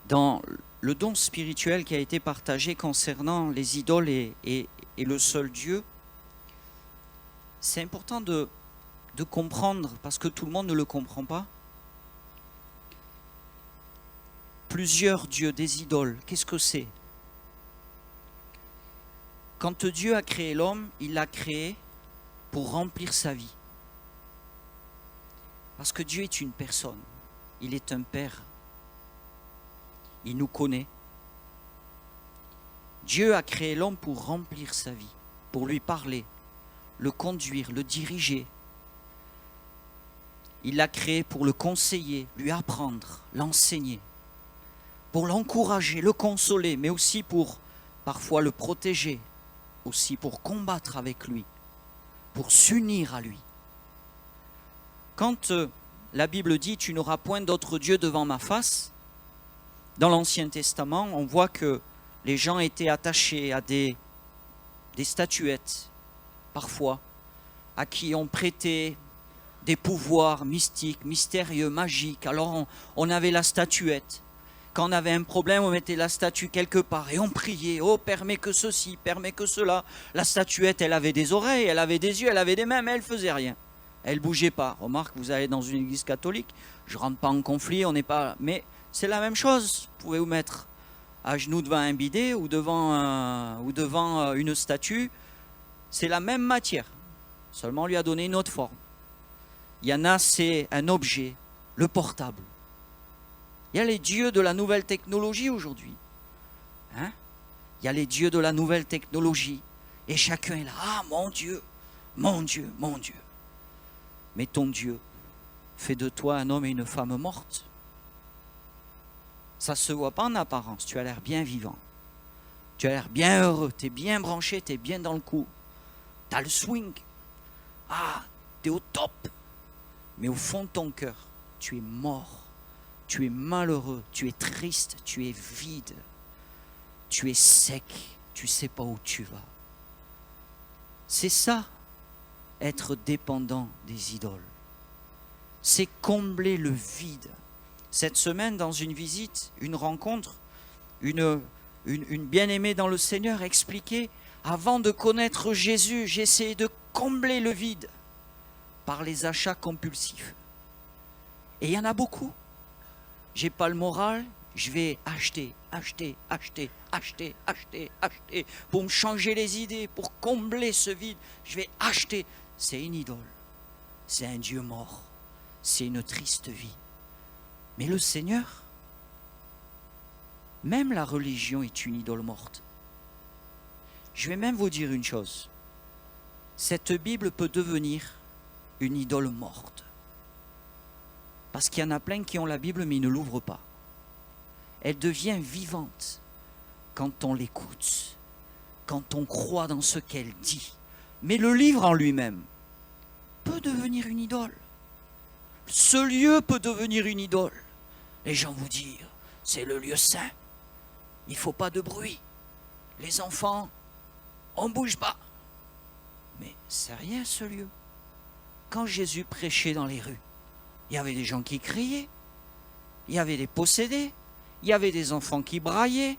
Dans le don spirituel qui a été partagé concernant les idoles et le seul Dieu, c'est important de comprendre, parce que tout le monde ne le comprend pas. Plusieurs dieux, des idoles, qu'est-ce que c'est? Quand Dieu a créé l'homme, il l'a créé pour remplir sa vie. Parce que Dieu est une personne, il est un Père. Il nous connaît. Dieu a créé l'homme pour remplir sa vie, pour lui parler, le conduire, le diriger. Il l'a créé pour le conseiller, lui apprendre, l'enseigner, pour l'encourager, le consoler, mais aussi pour parfois le protéger, aussi pour combattre avec lui, pour s'unir à lui. Quand la Bible dit « Tu n'auras point d'autre Dieu devant ma face », dans l'Ancien Testament, on voit que les gens étaient attachés à des statuettes, parfois, à qui on prêtait des pouvoirs mystiques, mystérieux, magiques. Alors on avait la statuette. Quand on avait un problème, on mettait la statue quelque part et on priait. Oh, permets que ceci, permets que cela. La statuette, elle avait des oreilles, elle avait des yeux, elle avait des mains, mais elle ne faisait rien. Elle ne bougeait pas. Remarque, vous allez dans une église catholique, je ne rentre pas en conflit, on n'est pas... Mais c'est la même chose. Vous pouvez vous mettre à genoux devant un bidet ou devant une statue. C'est la même matière. Seulement on lui a donné une autre forme. Il y en a, c'est un objet, le portable. Il y a les dieux de la nouvelle technologie aujourd'hui. Hein? Il y a les dieux de la nouvelle technologie. Et chacun est là. Ah, mon Dieu, mon Dieu, mon Dieu. Mais ton Dieu fait de toi un homme et une femme morte. Ça ne se voit pas en apparence. Tu as l'air bien vivant. Tu as l'air bien heureux. Tu es bien branché, tu es bien dans le coup. Tu as le swing. Ah, tu es au top. Mais au fond de ton cœur, tu es mort. Tu es malheureux. Tu es triste. Tu es vide. Tu es sec. Tu ne sais pas où tu vas. C'est ça, être dépendant des idoles. C'est combler le vide. Cette semaine, dans une visite, une rencontre, une bien-aimée dans le Seigneur expliquait, avant de connaître Jésus, j'ai essayé de combler le vide par les achats compulsifs. Et il y en a beaucoup. J'ai pas le moral, je vais acheter, pour me changer les idées, pour combler ce vide. Je vais acheter. C'est une idole. C'est un Dieu mort. C'est une triste vie. Mais le Seigneur, même la religion est une idole morte. Je vais même vous dire une chose. Cette Bible peut devenir une idole morte. Parce qu'il y en a plein qui ont la Bible mais ils ne l'ouvrent pas. Elle devient vivante quand on l'écoute, quand on croit dans ce qu'elle dit. Mais le livre en lui-même peut devenir une idole. Ce lieu peut devenir une idole. Les gens vous disent, c'est le lieu saint. Il ne faut pas de bruit. Les enfants, on ne bouge pas. Mais c'est rien ce lieu. Quand Jésus prêchait dans les rues, il y avait des gens qui criaient, il y avait des possédés, il y avait des enfants qui braillaient,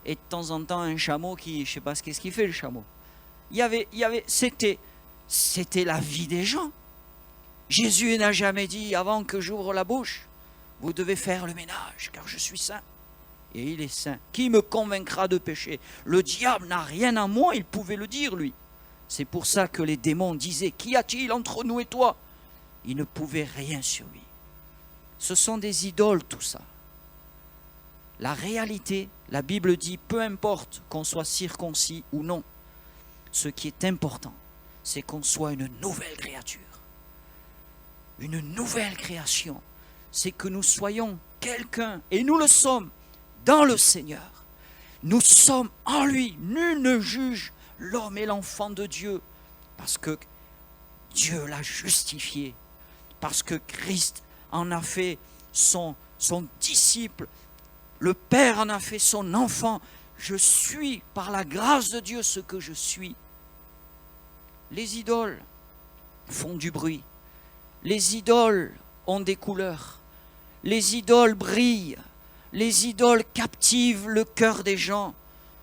et de temps en temps un chameau qui, je ne sais pas ce qu'il fait le chameau. C'était la vie des gens. Jésus n'a jamais dit, avant que j'ouvre la bouche, vous devez faire le ménage, car je suis saint. Et il est saint. Qui me convaincra de péché? Le diable n'a rien à moi, il pouvait le dire, lui. C'est pour ça que les démons disaient, qu'y a-t-il entre nous et toi? Il ne pouvait rien sur lui. Ce sont des idoles, tout ça. La réalité, la Bible dit, peu importe qu'on soit circoncis ou non, ce qui est important, c'est qu'on soit une nouvelle créature. Une nouvelle création. C'est que nous soyons quelqu'un, et nous le sommes, dans le Seigneur. Nous sommes en lui. Nul ne juge l'homme et l'enfant de Dieu, parce que Dieu l'a justifié, parce que Christ en a fait son disciple, le Père en a fait son enfant. Je suis, par la grâce de Dieu, ce que je suis. Les idoles font du bruit. Les idoles ont des couleurs. Les idoles brillent. Les idoles captivent le cœur des gens,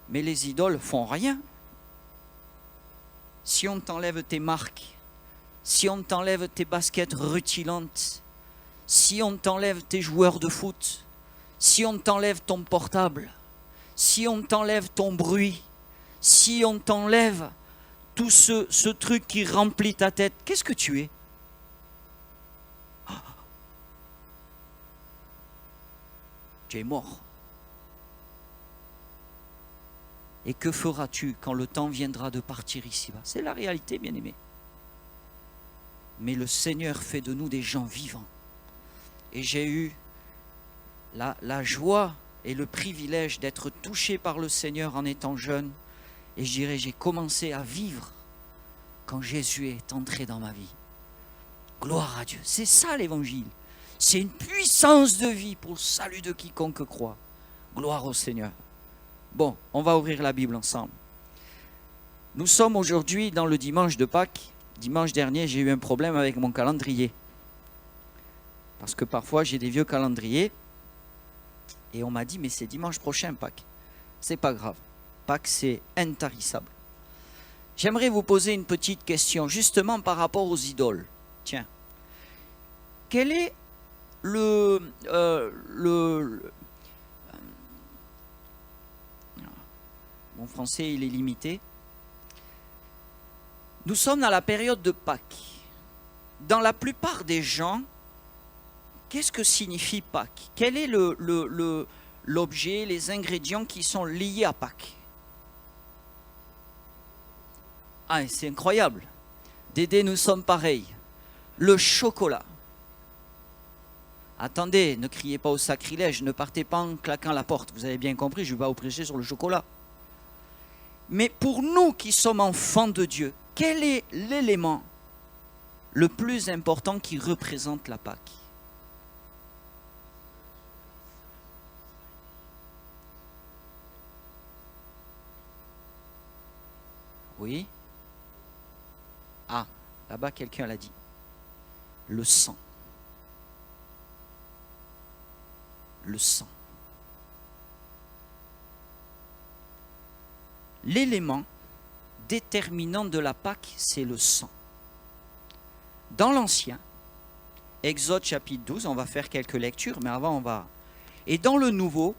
mais les idoles font rien. Si on t'enlève tes marques, si on t'enlève tes baskets rutilantes, si on t'enlève tes joueurs de foot, si on t'enlève ton portable, si on t'enlève ton bruit, si on t'enlève tout ce truc qui remplit ta tête, qu'est-ce que tu es? Tu es mort. Et que feras-tu quand le temps viendra de partir ici-bas? C'est la réalité, bien-aimés. Mais le Seigneur fait de nous des gens vivants. Et j'ai eu la joie et le privilège d'être touché par le Seigneur en étant jeune. Et je dirais, j'ai commencé à vivre quand Jésus est entré dans ma vie. Gloire à Dieu. C'est ça l'évangile. C'est une puissance de vie pour le salut de quiconque croit. Gloire au Seigneur. Bon, on va ouvrir la Bible ensemble. Nous sommes aujourd'hui dans le dimanche de Pâques. Dimanche dernier, j'ai eu un problème avec mon calendrier. Parce que parfois, j'ai des vieux calendriers. Et on m'a dit, mais c'est dimanche prochain, Pâques. C'est pas grave. Pâques, c'est intarissable. J'aimerais vous poser une petite question, justement par rapport aux idoles. Tiens. Quel est mon français, il est limité. Nous sommes dans la période de Pâques. Dans la plupart des gens, qu'est-ce que signifie Pâques? Quel est l'objet, les ingrédients qui sont liés à Pâques? Ah, c'est incroyable. Dédé, nous sommes pareils. Le chocolat. Attendez, ne criez pas au sacrilège, ne partez pas en claquant la porte. Vous avez bien compris, je ne vais pas vous prêcher sur le chocolat. Mais pour nous qui sommes enfants de Dieu, quel est l'élément le plus important qui représente la Pâque? Oui? Ah, là-bas quelqu'un l'a dit. Le sang. Le sang. L'élément déterminant de la Pâque, c'est le sang. Dans l'Ancien, Exode chapitre 12, on va faire quelques lectures, mais avant on va... Et dans le Nouveau,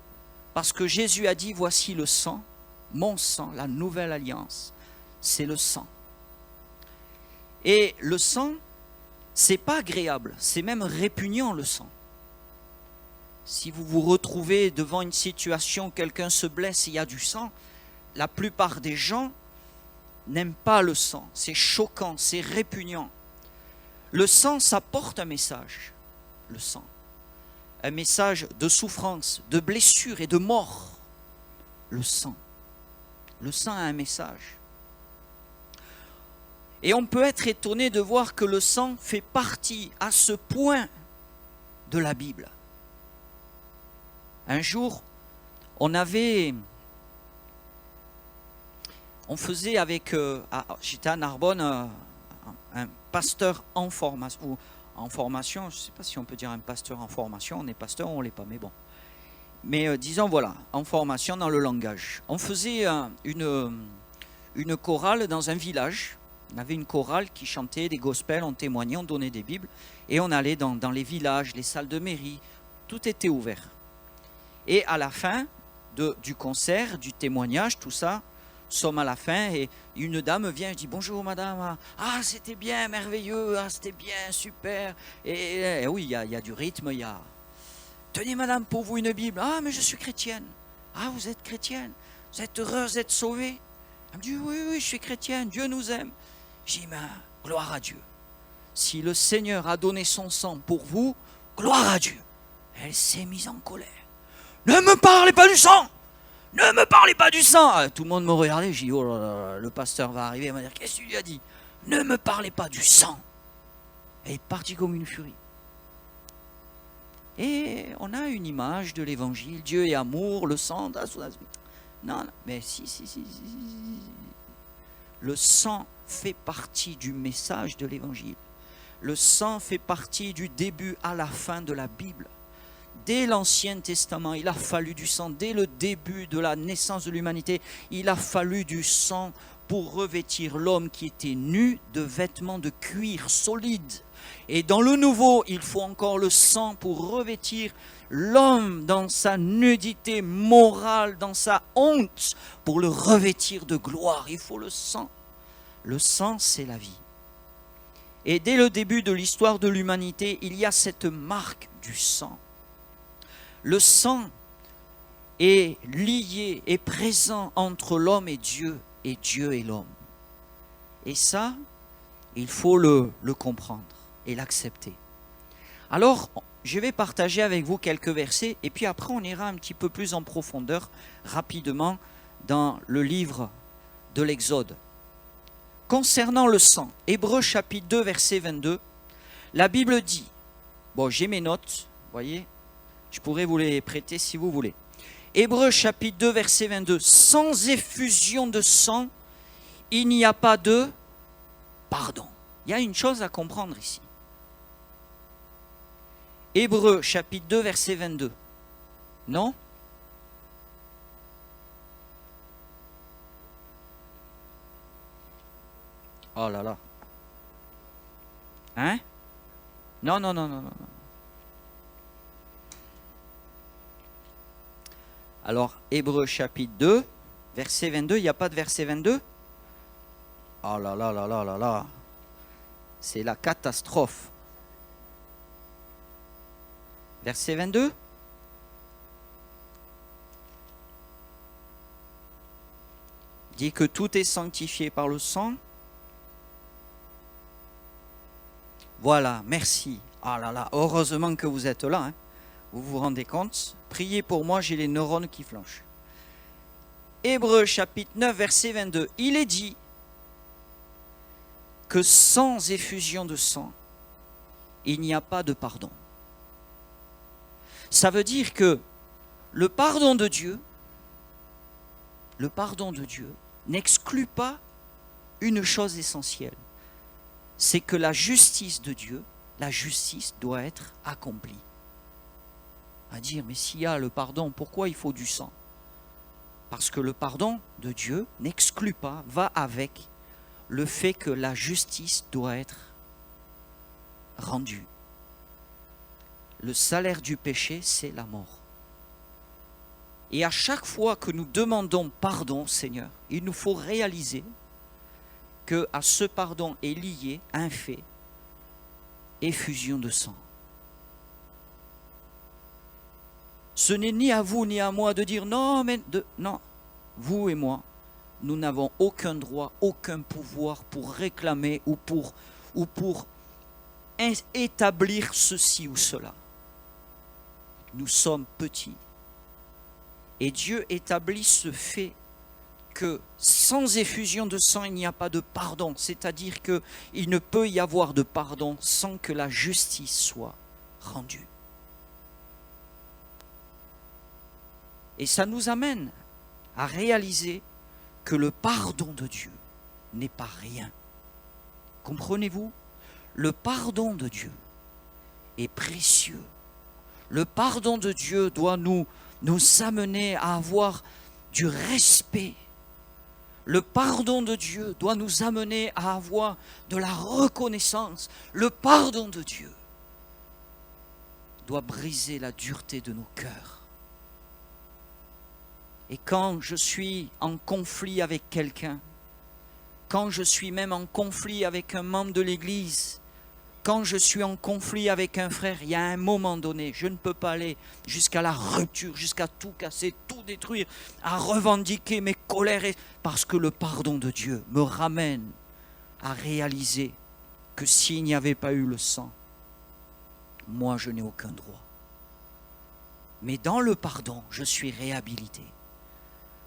parce que Jésus a dit, voici le sang, mon sang, la nouvelle alliance, c'est le sang. Et le sang, c'est pas agréable, c'est même répugnant le sang. Si vous vous retrouvez devant une situation, quelqu'un se blesse et il y a du sang, la plupart des gens n'aiment pas le sang. C'est choquant, c'est répugnant. Le sang, ça porte un message. Le sang. Un message de souffrance, de blessure et de mort. Le sang. Le sang a un message. Et on peut être étonné de voir que le sang fait partie à ce point de la Bible. Un jour, on faisait avec, j'étais à Narbonne, un pasteur en formation, je ne sais pas si on peut dire un pasteur en formation, on est pasteur ou on ne l'est pas, mais bon. Mais disons voilà, en formation dans le langage. On faisait une chorale dans un village. On avait une chorale qui chantait des gospels, on témoignait, on donnait des bibles. Et on allait dans les villages, les salles de mairie, tout était ouvert. Et à la fin du concert, du témoignage, tout ça, sommes à la fin et une dame vient, je dis bonjour madame, ah c'était bien, merveilleux, ah c'était bien, super. Et oui, il y a du rythme, il y a... Tenez madame, pour vous une Bible. Ah mais je suis chrétienne. Ah vous êtes chrétienne, vous êtes heureuse d'être sauvée. Elle me dit oui, je suis chrétienne, Dieu nous aime. J'ai dit mais gloire à Dieu. Si le Seigneur a donné son sang pour vous, gloire à Dieu. Elle s'est mise en colère. Ne me parlez pas du sang! Ne me parlez pas du sang! Tout le monde me regardait, j'ai dit, oh là là, le pasteur va arriver, il va dire, qu'est-ce que tu lui as dit? Ne me parlez pas du sang! Elle est partie comme une furie. Et on a une image de l'évangile, Dieu est amour, le sang, non, mais si. Le sang fait partie du message de l'évangile. Le sang fait partie du début à la fin de la Bible. Dès l'Ancien Testament, il a fallu du sang. Dès le début de la naissance de l'humanité, il a fallu du sang pour revêtir l'homme qui était nu de vêtements de cuir solides. Et dans le Nouveau, il faut encore le sang pour revêtir l'homme dans sa nudité morale, dans sa honte, pour le revêtir de gloire. Il faut le sang. Le sang, c'est la vie. Et dès le début de l'histoire de l'humanité, il y a cette marque du sang. Le sang est lié, est présent entre l'homme et Dieu et l'homme. Et ça, il faut le comprendre et l'accepter. Alors, je vais partager avec vous quelques versets et puis après on ira un petit peu plus en profondeur rapidement dans le livre de l'Exode. Concernant le sang, Hébreux chapitre 2 verset 22, la Bible dit, bon j'ai mes notes, vous voyez, je pourrais vous les prêter si vous voulez. Hébreux chapitre 2 verset 22, sans effusion de sang, il n'y a pas de pardon. Il y a une chose à comprendre ici. Hébreux chapitre 2 verset 22. Non? Oh là là. Hein? Non. Alors, Hébreux chapitre 2, verset 22, il n'y a pas de verset 22? Oh là là. C'est la catastrophe. Verset 22. Dit que tout est sanctifié par le sang. Voilà, merci. Ah là là, heureusement que vous êtes là. Hein. Vous vous rendez compte? Priez pour moi, j'ai les neurones qui flanchent. Hébreux chapitre 9, verset 22. Il est dit que sans effusion de sang, il n'y a pas de pardon. Ça veut dire que le pardon de Dieu n'exclut pas une chose essentielle. C'est que la justice de Dieu, la justice doit être accomplie. À dire, mais s'il y a le pardon, pourquoi il faut du sang? Parce que le pardon de Dieu n'exclut pas, va avec le fait que la justice doit être rendue. Le salaire du péché, c'est la mort. Et à chaque fois que nous demandons pardon, Seigneur, il nous faut réaliser que à ce pardon est lié un fait, effusion de sang. Ce n'est ni à vous ni à moi de dire non, non, vous et moi, nous n'avons aucun droit, aucun pouvoir pour réclamer ou pour établir ceci ou cela. Nous sommes petits. Et Dieu établit ce fait que sans effusion de sang, il n'y a pas de pardon. C'est-à-dire qu'il ne peut y avoir de pardon sans que la justice soit rendue. Et ça nous amène à réaliser que le pardon de Dieu n'est pas rien. Comprenez-vous? Le pardon de Dieu est précieux. Le pardon de Dieu doit nous amener à avoir du respect. Le pardon de Dieu doit nous amener à avoir de la reconnaissance. Le pardon de Dieu doit briser la dureté de nos cœurs. Et quand je suis en conflit avec quelqu'un, quand je suis même en conflit avec un membre de l'Église, quand je suis en conflit avec un frère, il y a un moment donné, je ne peux pas aller jusqu'à la rupture, jusqu'à tout casser, tout détruire, à revendiquer mes colères, parce que le pardon de Dieu me ramène à réaliser que s'il n'y avait pas eu le sang, moi je n'ai aucun droit. Mais dans le pardon, je suis réhabilité.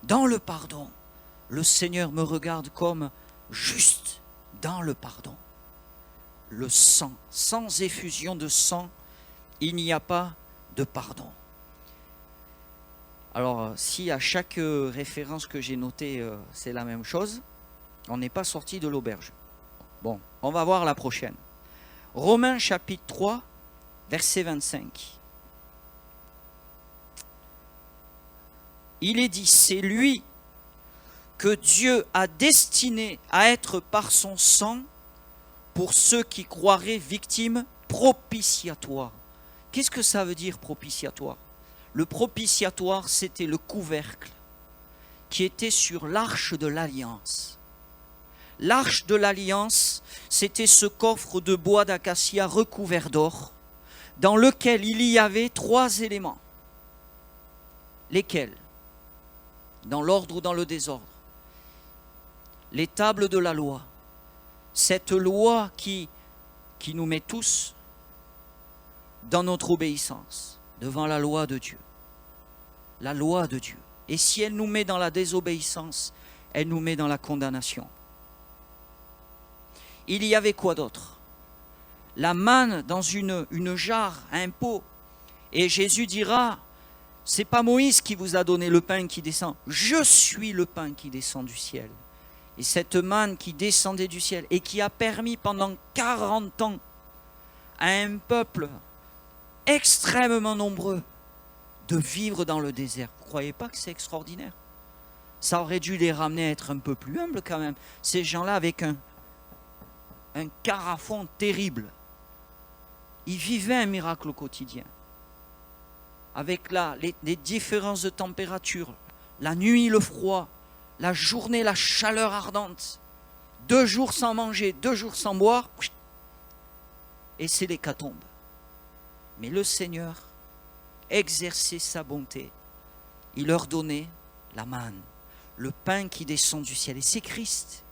Dans le pardon, le Seigneur me regarde comme juste dans le pardon. Le sang, sans effusion de sang, il n'y a pas de pardon. Alors, si à chaque référence que j'ai notée, c'est la même chose, on n'est pas sorti de l'auberge. Bon, on va voir la prochaine. Romains chapitre 3, verset 25. il est dit, c'est lui que Dieu a destiné à être par son sang pour ceux qui croiraient victime propitiatoire. Qu'est-ce que ça veut dire propitiatoire? Le propitiatoire, c'était le couvercle qui était sur l'arche de l'alliance. L'arche de l'alliance, c'était ce coffre de bois d'acacia recouvert d'or, dans lequel il y avait 3 éléments. Lesquels? Dans l'ordre ou dans le désordre? Les tables de la loi. Cette loi qui nous met tous dans notre obéissance, devant la loi de Dieu. La loi de Dieu. Et si elle nous met dans la désobéissance, elle nous met dans la condamnation. Il y avait quoi d'autre? La manne dans une jarre, un pot. Et Jésus dira, c'est pas Moïse qui vous a donné le pain qui descend. Je suis le pain qui descend du ciel. Et cette manne qui descendait du ciel et qui a permis pendant 40 ans à un peuple extrêmement nombreux de vivre dans le désert. Vous ne croyez pas que c'est extraordinaire? Ça aurait dû les ramener à être un peu plus humbles quand même. Ces gens-là avec un carafon terrible. Ils vivaient un miracle au quotidien. Avec les différences de température, la nuit, le froid, la journée, la chaleur ardente, 2 jours sans manger, 2 jours sans boire, et c'est l'hécatombe. Mais le Seigneur exerçait sa bonté. Il leur donnait la manne, le pain qui descend du ciel. Et c'est Christ,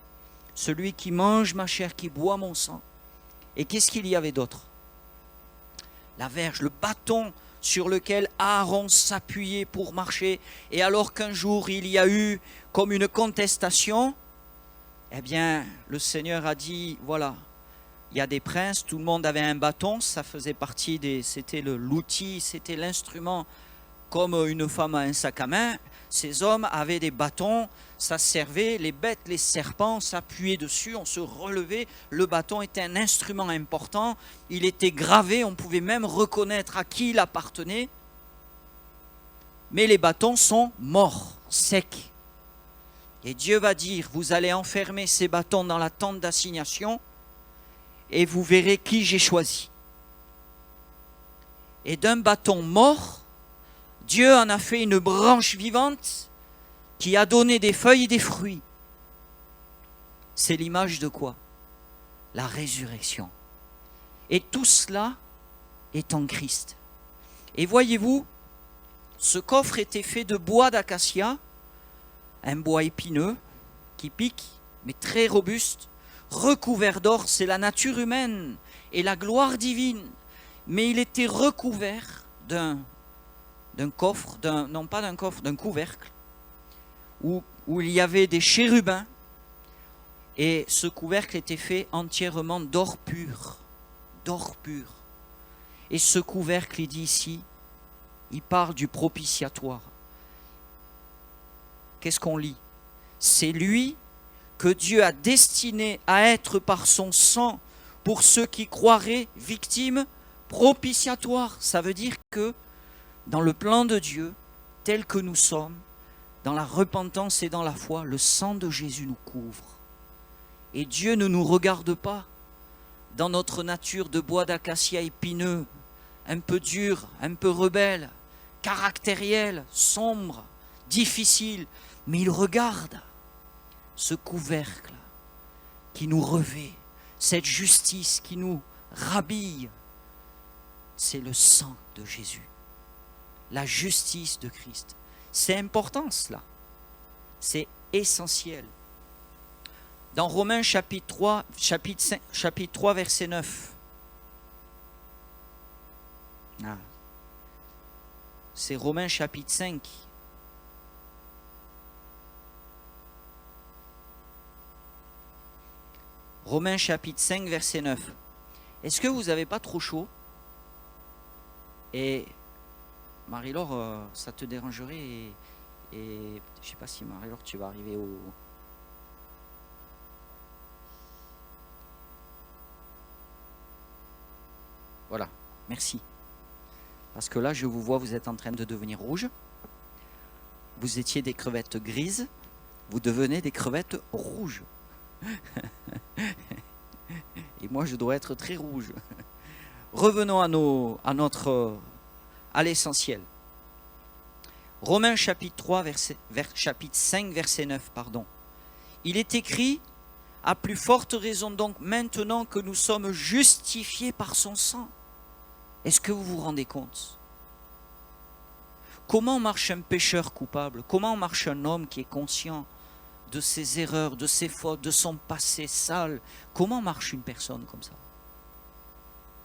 celui qui mange ma chair, qui boit mon sang. Et qu'est-ce qu'il y avait d'autre? La verge, le bâton sur lequel Aaron s'appuyait pour marcher. Et alors qu'un jour il y a eu comme une contestation, eh bien le Seigneur a dit, voilà, il y a des princes, tout le monde avait un bâton, ça faisait partie c'était l'outil, c'était l'instrument, comme une femme a un sac à main. Ces hommes avaient des bâtons, ça servait, les bêtes, les serpents s'appuyaient dessus, on se relevait, le bâton était un instrument important, il était gravé, on pouvait même reconnaître à qui il appartenait. Mais les bâtons sont morts, secs. Et Dieu va dire, vous allez enfermer ces bâtons dans la tente d'assignation et vous verrez qui j'ai choisi. Et d'un bâton mort, Dieu en a fait une branche vivante qui a donné des feuilles et des fruits. C'est l'image de quoi? La résurrection. Et tout cela est en Christ. Et voyez-vous, ce coffre était fait de bois d'acacia, un bois épineux qui pique, mais très robuste, recouvert d'or. C'est la nature humaine et la gloire divine. Mais il était recouvert d'un coffre, non pas d'un coffre, d'un couvercle, où il y avait des chérubins, et ce couvercle était fait entièrement d'or pur, d'or pur. Et ce couvercle, il dit ici, il parle du propitiatoire. Qu'est-ce qu'on lit? C'est lui que Dieu a destiné à être par son sang pour ceux qui croiraient victime propitiatoire. Ça veut dire que dans le plan de Dieu, tel que nous sommes, dans la repentance et dans la foi, le sang de Jésus nous couvre. Et Dieu ne nous regarde pas dans notre nature de bois d'acacia épineux, un peu dur, un peu rebelle, caractériel, sombre, difficile, mais il regarde ce couvercle qui nous revêt, cette justice qui nous rhabille. C'est le sang de Jésus, la justice de Christ. C'est important cela, c'est essentiel. Dans Romains chapitre 3, verset 9, c'est Romains chapitre 5. Romains chapitre 5, verset 9. Est-ce que vous n'avez pas trop chaud? Et Marie-Laure, ça te dérangerait et je ne sais pas si Marie-Laure, tu vas arriver au... Voilà, merci. Parce que là, je vous vois, vous êtes en train de devenir rouge. Vous étiez des crevettes grises, vous devenez des crevettes rouges. Et moi, je dois être très rouge. Revenons à l'essentiel. Romains chapitre 5, verset 9, pardon. Il est écrit, à plus forte raison donc, maintenant que nous sommes justifiés par son sang. Est-ce que vous vous rendez compte? Comment marche un pécheur coupable? Comment marche un homme qui est conscient de ses erreurs, de ses fautes, de son passé sale? Comment marche une personne comme ça?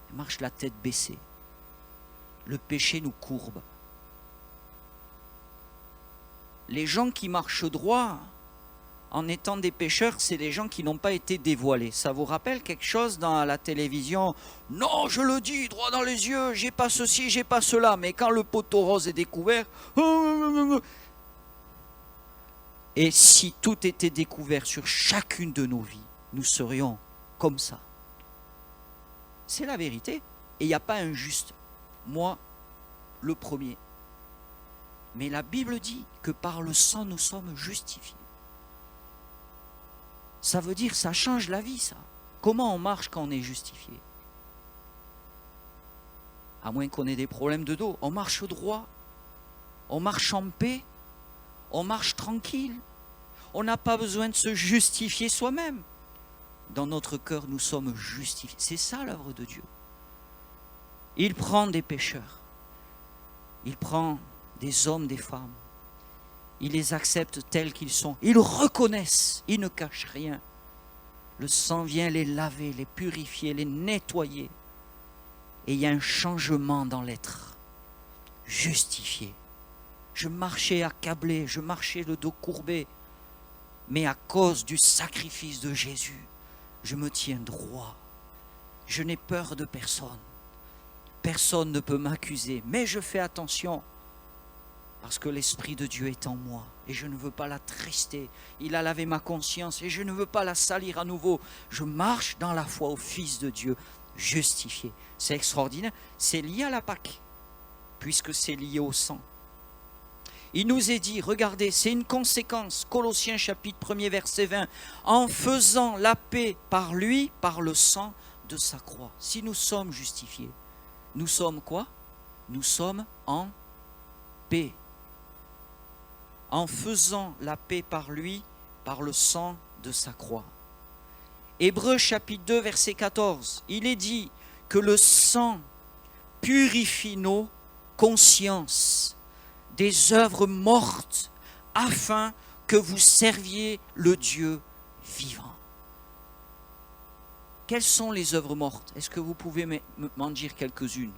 Elle marche la tête baissée. Le péché nous courbe. Les gens qui marchent droit en étant des pécheurs, c'est les gens qui n'ont pas été dévoilés. Ça vous rappelle quelque chose dans la télévision? Non, je le dis, droit dans les yeux, j'ai pas ceci, j'ai pas cela. Mais quand le poteau rose est découvert... Et si tout était découvert sur chacune de nos vies, nous serions comme ça. C'est la vérité. Et il n'y a pas un juste. Moi, le premier. Mais la Bible dit que par le sang, nous sommes justifiés. Ça veut dire, ça change la vie, ça. Comment on marche quand on est justifié? À moins qu'on ait des problèmes de dos. On marche droit. On marche en paix. On marche tranquille. On n'a pas besoin de se justifier soi-même. Dans notre cœur, nous sommes justifiés. C'est ça l'œuvre de Dieu. Il prend des pécheurs. Il prend des hommes, des femmes. Il les accepte tels qu'ils sont. Ils reconnaissent. Ils ne cachent rien. Le sang vient les laver, les purifier, les nettoyer. Et il y a un changement dans l'être. Justifié. Je marchais accablé, je marchais le dos courbé. Mais à cause du sacrifice de Jésus, je me tiens droit. Je n'ai peur de personne. Personne ne peut m'accuser. Mais je fais attention. Parce que l'Esprit de Dieu est en moi. Et je ne veux pas l'attrister. Il a lavé ma conscience. Et je ne veux pas la salir à nouveau. Je marche dans la foi au Fils de Dieu. Justifié. C'est extraordinaire. C'est lié à la Pâque. Puisque c'est lié au sang. Il nous est dit, regardez, c'est une conséquence. Colossiens chapitre 1er verset 20. En faisant la paix par lui, par le sang de sa croix. Si nous sommes justifiés, nous sommes quoi? Nous sommes en paix. En faisant la paix par lui, par le sang de sa croix. Hébreux chapitre 2 verset 14. Il est dit que le sang purifie nos consciences des œuvres mortes, afin que vous serviez le Dieu vivant. Quelles sont les œuvres mortes? Est-ce que vous pouvez m'en dire quelques-unes?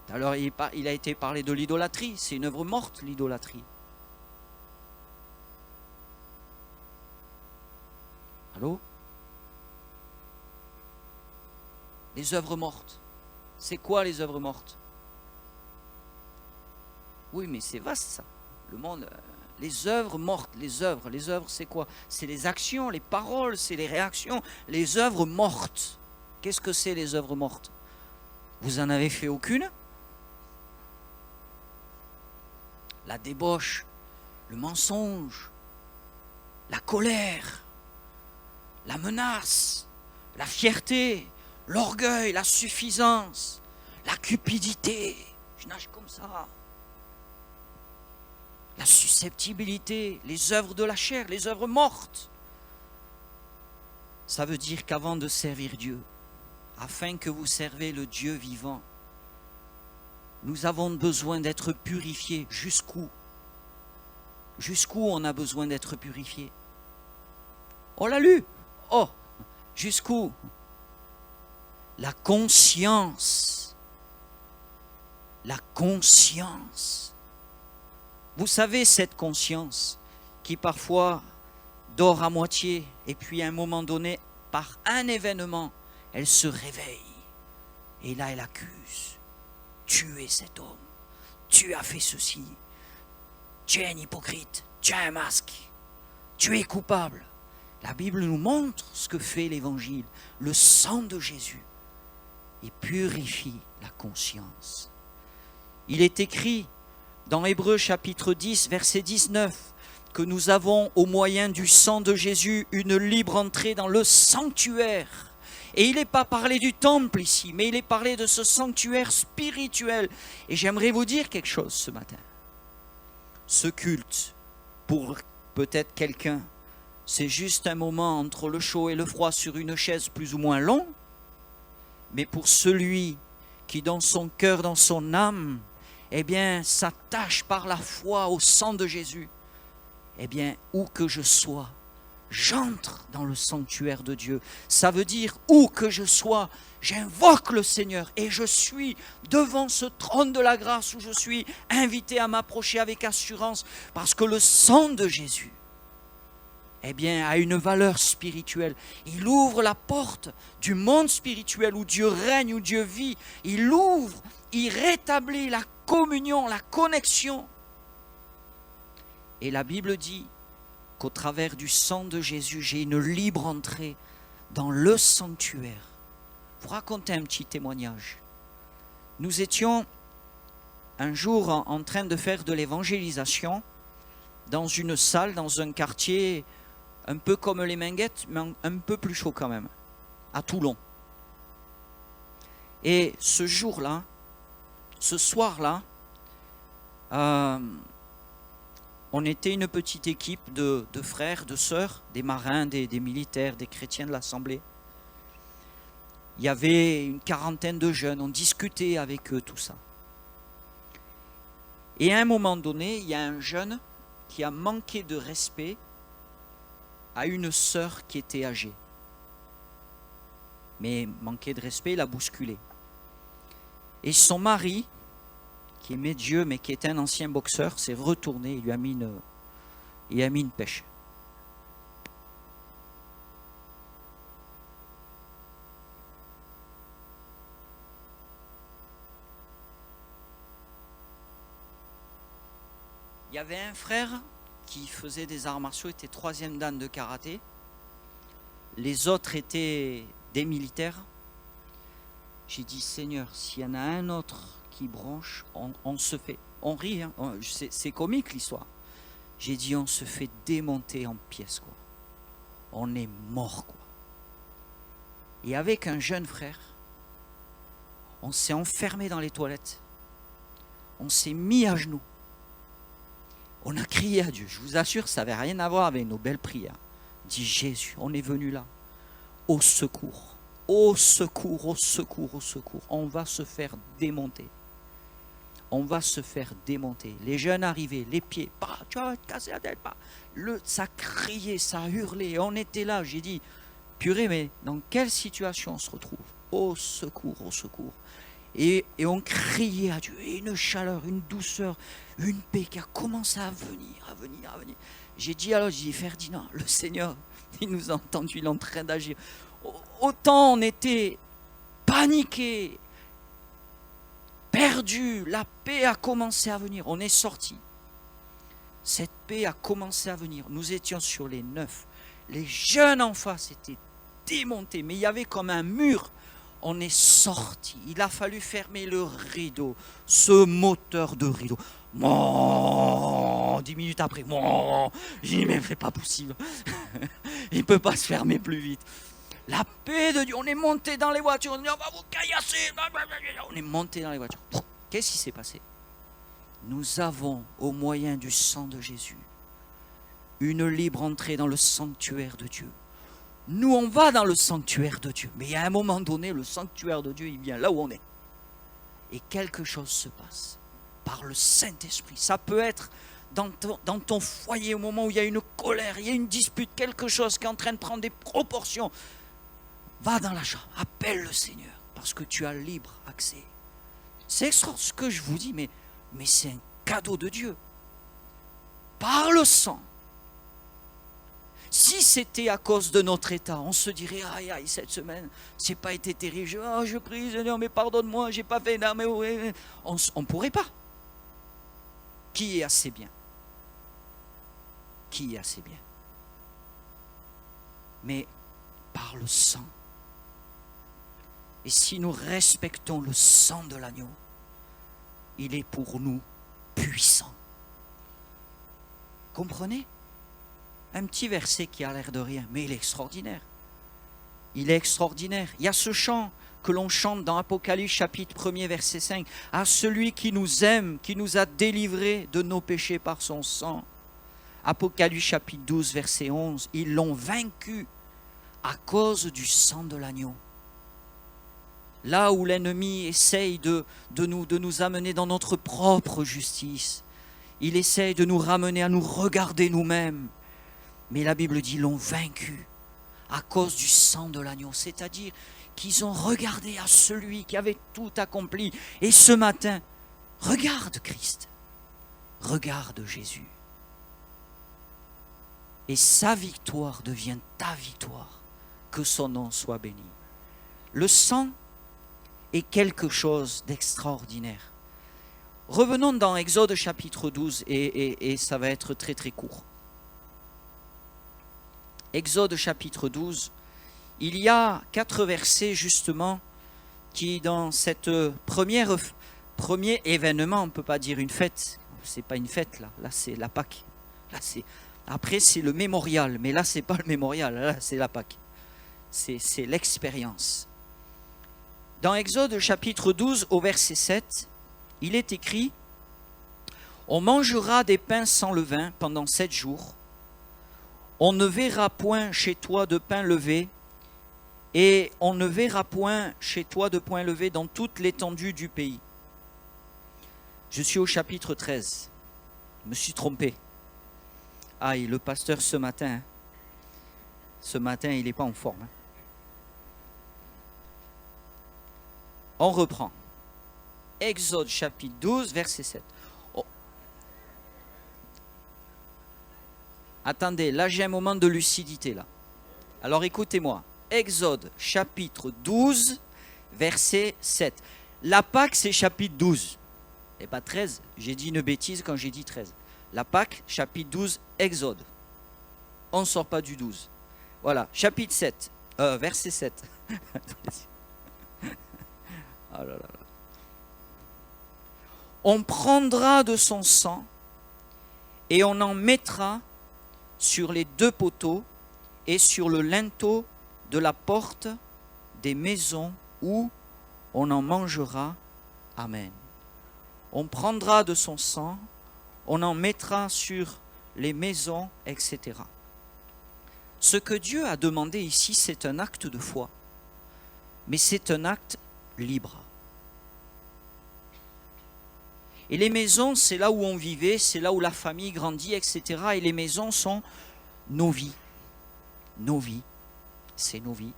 Alors, il a été parlé de l'idolâtrie. C'est une œuvre morte, l'idolâtrie. Allô? Les œuvres mortes. C'est quoi les œuvres mortes? Oui, mais c'est vaste ça. Le monde, les œuvres mortes, les œuvres c'est quoi? C'est les actions, les paroles, c'est les réactions. Les œuvres mortes. Qu'est-ce que c'est les œuvres mortes? Vous en avez fait aucune? La débauche, le mensonge, la colère, la menace, la fierté, l'orgueil, la suffisance, la cupidité. Je nage comme ça. La susceptibilité, les œuvres de la chair, les œuvres mortes. Ça veut dire qu'avant de servir Dieu, afin que vous servez le Dieu vivant, nous avons besoin d'être purifiés. Jusqu'où? Jusqu'où on a besoin d'être purifiés? On l'a lu. Oh, jusqu'où? La conscience. La conscience. Vous savez, cette conscience qui parfois dort à moitié et puis à un moment donné, par un événement, elle se réveille. Et là, elle accuse. Tu es cet homme. Tu as fait ceci. Tu es un hypocrite. Tu as un masque. Tu es coupable. La Bible nous montre ce que fait l'Évangile. Le sang de Jésus. Il purifie la conscience. Il est écrit, dans Hébreux chapitre 10, verset 19, que nous avons au moyen du sang de Jésus une libre entrée dans le sanctuaire. Et il n'est pas parlé du temple ici, mais il est parlé de ce sanctuaire spirituel. Et j'aimerais vous dire quelque chose ce matin. Ce culte, pour peut-être quelqu'un, c'est juste un moment entre le chaud et le froid sur une chaise plus ou moins long. Mais pour celui qui dans son cœur, dans son âme, eh bien, s'attache par la foi au sang de Jésus, eh bien, où que je sois, j'entre dans le sanctuaire de Dieu. Ça veut dire, où que je sois, j'invoque le Seigneur et je suis devant ce trône de la grâce où je suis invité à m'approcher avec assurance parce que le sang de Jésus, eh bien, a une valeur spirituelle. Il ouvre la porte du monde spirituel où Dieu règne, où Dieu vit. Il ouvre, il rétablit la communion, la connexion. Et la Bible dit qu'au travers du sang de Jésus, j'ai une libre entrée dans le sanctuaire. Je vous raconter un petit témoignage. Nous étions un jour en train de faire de l'évangélisation dans une salle, dans un quartier un peu comme les Minguettes, mais un peu plus chaud quand même, à Toulon. Et ce jour-là, ce soir-là, on était une petite équipe de frères, de sœurs, des marins, des militaires, des chrétiens de l'Assemblée. Il y avait une quarantaine de jeunes, on discutait avec eux, tout ça. Et à un moment donné, il y a un jeune qui a manqué de respect à une sœur qui était âgée. Mais manqué de respect, il a bousculé. Et son mari, qui aimait Dieu, mais qui était un ancien boxeur, s'est retourné, il lui a mis une pêche. Il y avait un frère qui faisait des arts martiaux, était 3e dan de karaté. Les autres étaient des militaires. J'ai dit, Seigneur, s'il y en a un autre qui bronche, on se fait, on rit, hein, c'est comique l'histoire. J'ai dit, on se fait démonter en pièces, quoi. On est mort, quoi. Et avec un jeune frère, on s'est enfermé dans les toilettes. On s'est mis à genoux. On a crié à Dieu. Je vous assure, ça n'avait rien à voir avec nos belles prières. Dit Jésus, on est venu là. Au secours. Au secours, au secours, au secours. On va se faire démonter. On va se faire démonter. Les jeunes arrivaient, les pieds, bah, tu vas te casser la tête, bah. Ça criait, ça hurlait. On était là, j'ai dit, purée, mais dans quelle situation on se retrouve? Au secours, au secours. Et on criait à Dieu, et une chaleur, une douceur, une paix qui a commencé à venir, à venir, à venir. J'ai dit alors, j'ai dit, Ferdinand, le Seigneur, il nous a entendu, il est en train d'agir. Autant on était paniqués, perdus, la paix a commencé à venir, on est sortis. Cette paix a commencé à venir, nous étions sur les 9. Les jeunes en face étaient démontés, mais il y avait comme un mur. On est sorti. Il a fallu fermer le rideau, ce moteur de rideau. 10 minutes après, j'ai dit, mais c'est pas possible. Il ne peut pas se fermer plus vite. La paix de Dieu, on est monté dans les voitures, on dit, on va vous caillasser. On est monté dans les voitures. Qu'est-ce qui s'est passé? Nous avons, au moyen du sang de Jésus, une libre entrée dans le sanctuaire de Dieu. Nous, on va dans le sanctuaire de Dieu. Mais à un moment donné, le sanctuaire de Dieu, il vient là où on est. Et quelque chose se passe par le Saint-Esprit. Ça peut être dans ton foyer, au moment où il y a une colère, il y a une dispute, quelque chose qui est en train de prendre des proportions. Va dans la chambre, appelle le Seigneur, parce que tu as libre accès. C'est ce que je vous dis, mais c'est un cadeau de Dieu. Par le sang. Si c'était à cause de notre état, on se dirait, aïe, aïe, cette semaine, c'est pas été terrible. Je prie, Seigneur, mais pardonne-moi, j'ai pas fait. Non, mais on ne pourrait pas. Qui est assez bien? Qui est assez bien? Mais par le sang. Et si nous respectons le sang de l'agneau, il est pour nous puissant. Comprenez? Un petit verset qui a l'air de rien, mais il est extraordinaire. Il est extraordinaire. Il y a ce chant que l'on chante dans Apocalypse chapitre 1er verset 5. À celui qui nous aime, qui nous a délivrés de nos péchés par son sang. Apocalypse chapitre 12 verset 11. Ils l'ont vaincu à cause du sang de l'agneau. Là où l'ennemi essaye de nous amener dans notre propre justice, il essaye de nous ramener à nous regarder nous-mêmes. Mais la Bible dit, ils l'ont vaincu à cause du sang de l'agneau. C'est-à-dire qu'ils ont regardé à celui qui avait tout accompli. Et ce matin, regarde Christ, regarde Jésus. Et sa victoire devient ta victoire. Que son nom soit béni. Le sang est quelque chose d'extraordinaire. Revenons dans Exode chapitre 12 et ça va être très très court. Exode chapitre 12, il y a 4 versets justement qui dans cette premier événement, on ne peut pas dire une fête, c'est pas une fête là c'est la Pâque. Après c'est le mémorial, mais là c'est pas le mémorial, là c'est la Pâque. C'est l'expérience. Dans Exode chapitre 12 au verset 7, il est écrit « On mangera des pains sans levain pendant 7 jours. On ne verra point chez toi de pain levé, et on ne verra point chez toi de pain levé dans toute l'étendue du pays. » Je suis au chapitre 13. Je me suis trompé. Aïe, le pasteur ce matin, il n'est pas en forme. On reprend. Exode chapitre 12, verset 7. Oh. Attendez, là j'ai un moment de lucidité là. Alors écoutez-moi. Exode chapitre 12, verset 7. La Pâque c'est chapitre 12. Et pas 13. J'ai dit une bêtise quand j'ai dit 13. La Pâque, chapitre 12, Exode. On ne sort pas du 12. Voilà, chapitre 7, verset 7. Oh là là. On prendra de son sang et on en mettra sur les 2 poteaux et sur le linteau de la porte des maisons où on en mangera. Amen. On prendra de son sang, on en mettra sur les maisons, etc. Ce que Dieu a demandé ici, c'est un acte de foi, mais c'est un acte libre. Et les maisons, c'est là où on vivait, c'est là où la famille grandit, etc. Et les maisons sont nos vies. Nos vies, c'est nos vies.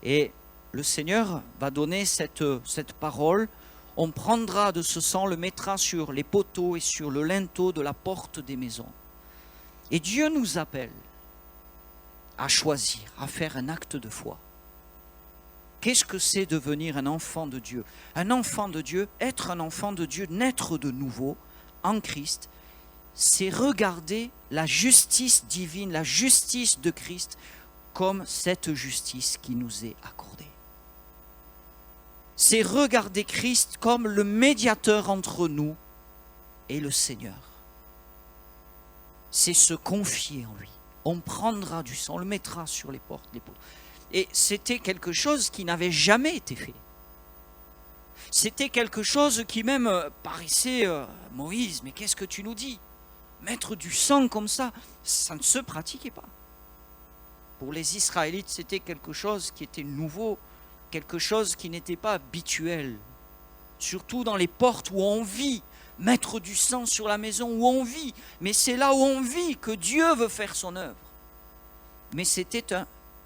Et le Seigneur va donner cette parole. On prendra de ce sang, le mettra sur les poteaux et sur le linteau de la porte des maisons. Et Dieu nous appelle à choisir, à faire un acte de foi. Qu'est-ce que c'est devenir un enfant de Dieu? Un enfant de Dieu, être un enfant de Dieu, naître de nouveau en Christ, c'est regarder la justice divine, la justice de Christ comme cette justice qui nous est accordée. C'est regarder Christ comme le médiateur entre nous et le Seigneur. C'est se confier en lui. On prendra du sang, on le mettra sur les portes, les poteaux. Et c'était quelque chose qui n'avait jamais été fait. C'était quelque chose qui même paraissait, Moïse, mais qu'est-ce que tu nous dis? Mettre du sang comme ça ne se pratiquait pas. Pour les Israélites, c'était quelque chose qui était nouveau, quelque chose qui n'était pas habituel. Surtout dans les portes où on vit, mettre du sang sur la maison où on vit. Mais c'est là où on vit que Dieu veut faire son œuvre. Mais c'était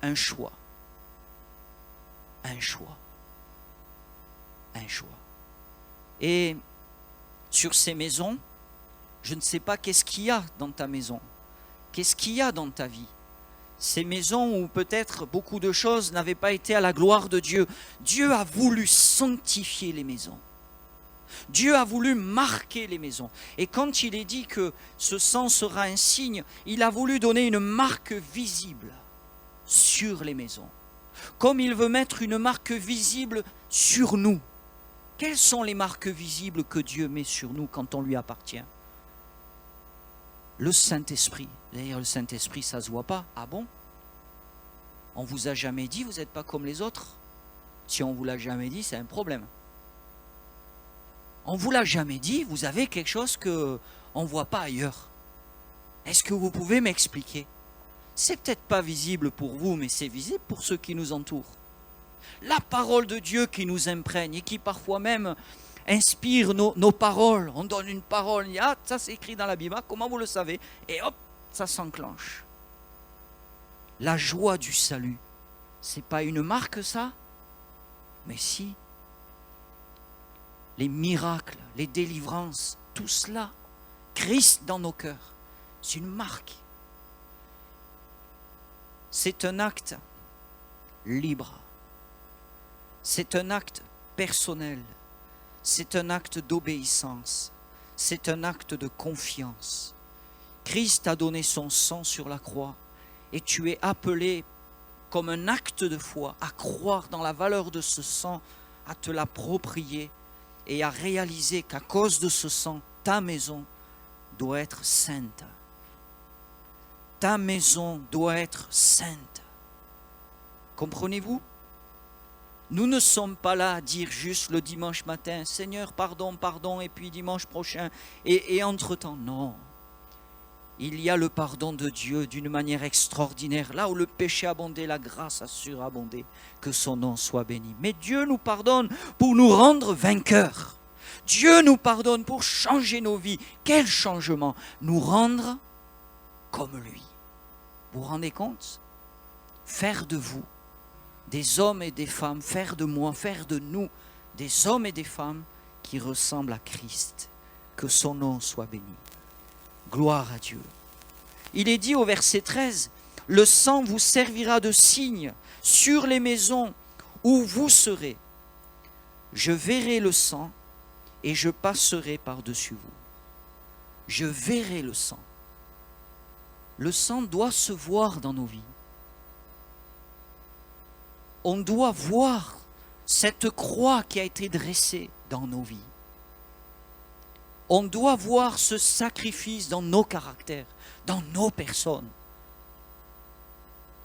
un choix. Un choix. Un choix. Et sur ces maisons, je ne sais pas qu'est-ce qu'il y a dans ta maison. Qu'est-ce qu'il y a dans ta vie? Ces maisons où peut-être beaucoup de choses n'avaient pas été à la gloire de Dieu. Dieu a voulu sanctifier les maisons. Dieu a voulu marquer les maisons. Et quand il est dit que ce sang sera un signe, il a voulu donner une marque visible sur les maisons. Comme il veut mettre une marque visible sur nous. Quelles sont les marques visibles que Dieu met sur nous quand on lui appartient? Le Saint-Esprit. D'ailleurs, le Saint-Esprit, ça ne se voit pas. Ah bon? On ne vous a jamais dit, vous n'êtes pas comme les autres? Si on ne vous l'a jamais dit, c'est un problème. On ne vous l'a jamais dit, vous avez quelque chose qu'on ne voit pas ailleurs. Est-ce que vous pouvez m'expliquer? C'est peut-être pas visible pour vous, mais c'est visible pour ceux qui nous entourent. La parole de Dieu qui nous imprègne et qui parfois même inspire nos paroles. On donne une parole, on dit, ah, ça c'est écrit dans la Bible, comment vous le savez? Et hop, ça s'enclenche. La joie du salut, c'est pas une marque ça? Mais si. Les miracles, les délivrances, tout cela, Christ dans nos cœurs, c'est une marque. C'est un acte libre. C'est un acte personnel. C'est un acte d'obéissance. C'est un acte de confiance. Christ a donné son sang sur la croix et tu es appelé comme un acte de foi à croire dans la valeur de ce sang, à te l'approprier et à réaliser qu'à cause de ce sang, ta maison doit être sainte. Ta maison doit être sainte. Comprenez-vous? Nous ne sommes pas là à dire juste le dimanche matin, Seigneur, pardon, pardon, et puis dimanche prochain, et entre-temps. Non. Il y a le pardon de Dieu d'une manière extraordinaire. Là où le péché abondait, la grâce a surabondé. Que son nom soit béni. Mais Dieu nous pardonne pour nous rendre vainqueurs. Dieu nous pardonne pour changer nos vies. Quel changement? Nous rendre comme lui. Vous vous rendez compte? Faire de vous des hommes et des femmes, faire de moi, faire de nous des hommes et des femmes qui ressemblent à Christ. Que son nom soit béni. Gloire à Dieu. Il est dit au verset 13, « Le sang vous servira de signe sur les maisons où vous serez. Je verrai le sang et je passerai par-dessus vous. » Je verrai le sang. Le sang doit se voir dans nos vies. On doit voir cette croix qui a été dressée dans nos vies. On doit voir ce sacrifice dans nos caractères, dans nos personnes.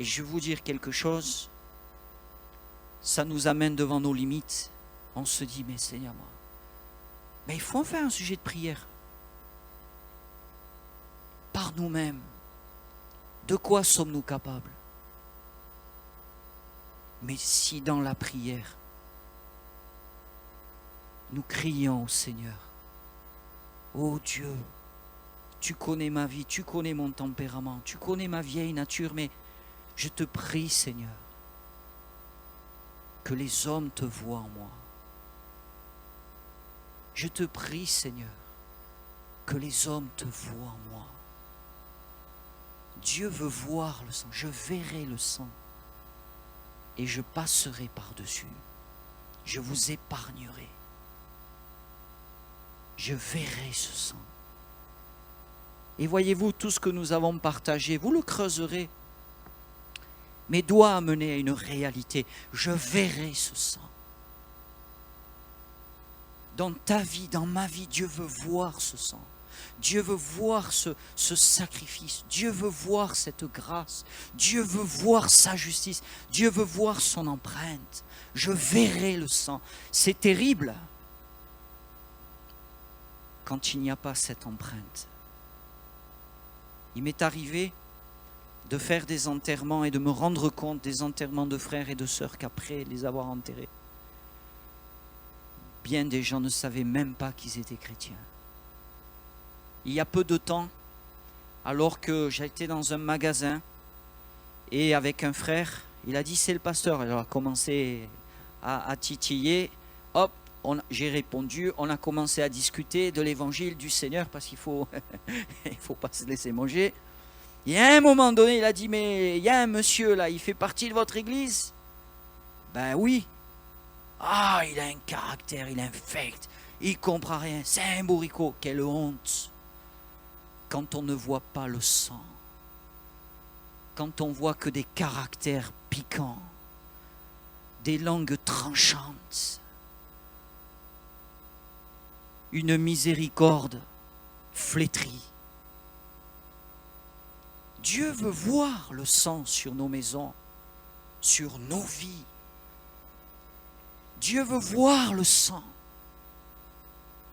Et je vais vous dire quelque chose, ça nous amène devant nos limites. On se dit, mais Seigneur, moi, mais il faut en faire un sujet de prière. Par nous-mêmes, de quoi sommes-nous capables? Mais si dans la prière, nous crions au Seigneur, ô Dieu, tu connais ma vie, tu connais mon tempérament, tu connais ma vieille nature, mais je te prie, Seigneur, que les hommes te voient en moi. Je te prie, Seigneur, que les hommes te voient en moi. Dieu veut voir le sang, je verrai le sang et je passerai par-dessus. Je vous épargnerai. Je verrai ce sang. Et voyez-vous, tout ce que nous avons partagé, vous le creuserez, mais doit amener à une réalité. Je verrai ce sang. Dans ta vie, dans ma vie, Dieu veut voir ce sang. Dieu veut voir ce sacrifice. Dieu veut voir cette grâce. Dieu veut voir sa justice. Dieu veut voir son empreinte. Je verrai le sang. C'est terrible quand il n'y a pas cette empreinte. Il m'est arrivé de faire des enterrements et de me rendre compte des enterrements de frères et de sœurs qu'après les avoir enterrés, bien des gens ne savaient même pas qu'ils étaient chrétiens. Il y a peu de temps, alors que j'étais dans un magasin et avec un frère, il a dit c'est le pasteur. Alors, il a commencé à titiller. Hop, j'ai répondu. On a commencé à discuter de l'évangile du Seigneur parce qu'il faut, il faut pas se laisser manger. Et à un moment donné, il a dit mais il y a un monsieur là, il fait partie de votre église? Ben oui. Ah, il a un caractère, il est infect, il comprend rien. C'est un bourricot. Quelle honte! Quand on ne voit pas le sang, quand on voit que des caractères piquants, des langues tranchantes, une miséricorde flétrie. Dieu veut voir le sang sur nos maisons, sur nos vies. Dieu veut voir le sang,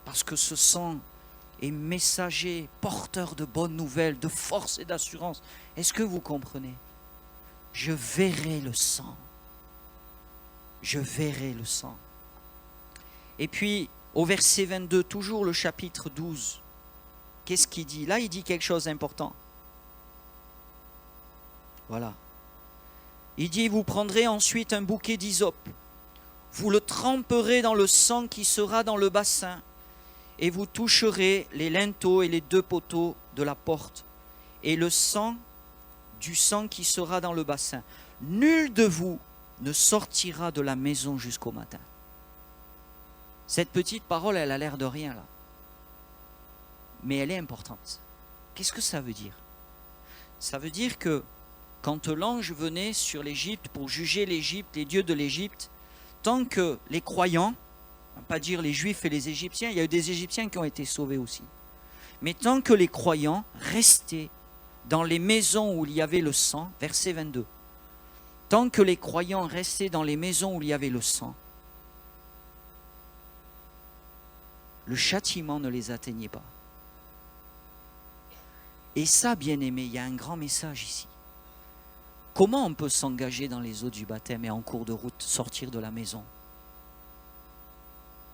parce que ce sang est messager, porteur de bonnes nouvelles, de force et d'assurance. Est-ce que vous comprenez? Je verrai le sang. Je verrai le sang. Et puis, au verset 22, toujours le chapitre 12, qu'est-ce qu'il dit? Là, il dit quelque chose d'important. Voilà. Il dit, vous prendrez ensuite un bouquet d'hysope, vous le tremperez dans le sang qui sera dans le bassin, et vous toucherez les linteaux et les 2 poteaux de la porte, et le sang du sang qui sera dans le bassin. Nul de vous ne sortira de la maison jusqu'au matin. Cette petite parole, elle a l'air de rien là. Mais elle est importante. Qu'est-ce que ça veut dire? Ça veut dire que quand l'ange venait sur l'Égypte pour juger l'Égypte, les dieux de l'Égypte, tant que les croyants, on va pas dire les Juifs et les Égyptiens, il y a eu des Égyptiens qui ont été sauvés aussi. Mais tant que les croyants restaient dans les maisons où il y avait le sang, verset 22, tant que les croyants restaient dans les maisons où il y avait le sang, le châtiment ne les atteignait pas. Et ça, bien-aimé, il y a un grand message ici. Comment on peut s'engager dans les eaux du baptême et en cours de route sortir de la maison?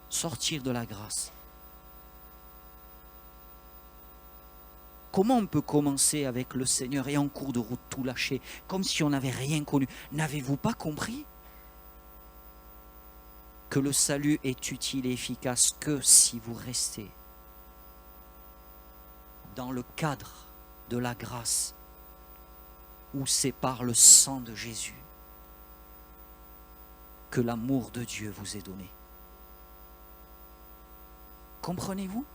Sortir de la grâce. Comment on peut commencer avec le Seigneur et en cours de route tout lâcher, comme si on n'avait rien connu? N'avez-vous pas compris que le salut est utile et efficace que si vous restez dans le cadre de la grâce où c'est par le sang de Jésus que l'amour de Dieu vous est donné? Comprenez-vous?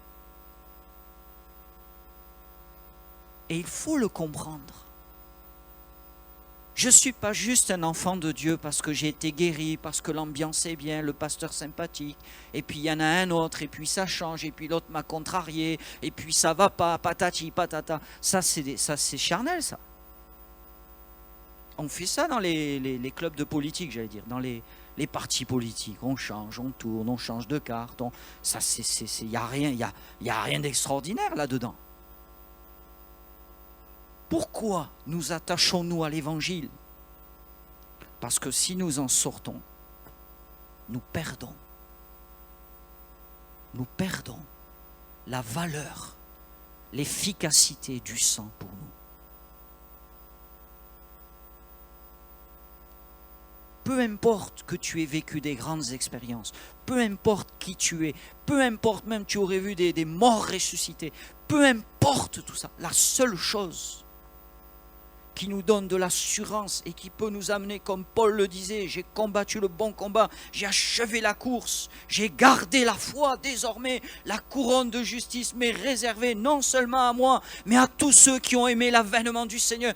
Et il faut le comprendre. Je ne suis pas juste un enfant de Dieu parce que j'ai été guéri, parce que l'ambiance est bien, le pasteur sympathique, et puis il y en a un autre, et puis ça change, et puis l'autre m'a contrarié, et puis ça va pas, patati, patata. Ça c'est charnel, ça. On fait ça dans les clubs de politique, j'allais dire, dans les partis politiques. On change, on tourne, on change de carte. Il n'y a rien d'extraordinaire là-dedans. Pourquoi nous attachons-nous à l'évangile? Parce que si nous en sortons, nous perdons. Nous perdons la valeur, l'efficacité du sang pour nous. Peu importe que tu aies vécu des grandes expériences, peu importe qui tu es, peu importe même tu aurais vu des morts ressuscités, peu importe tout ça, la seule chose qui nous donne de l'assurance et qui peut nous amener, comme Paul le disait, j'ai combattu le bon combat, j'ai achevé la course, j'ai gardé la foi, désormais la couronne de justice m'est réservée non seulement à moi, mais à tous ceux qui ont aimé l'avènement du Seigneur.